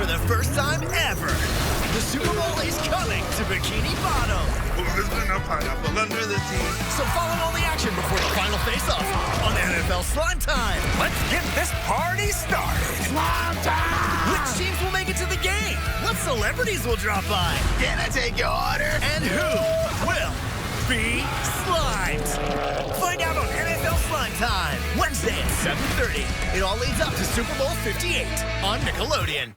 for the first time ever. The Super Bowl is coming to Bikini Bottom. There's been a pineapple under the tea. So follow all the action before the final face-off on NFL Slimetime. Let's get this party started. Slimetime! Which teams will make it to the game? What celebrities will drop by? Can I take your order? And who will be slimed? Find out on NFL Slimetime, Wednesday at 7:30. It all leads up to Super Bowl 58 on Nickelodeon.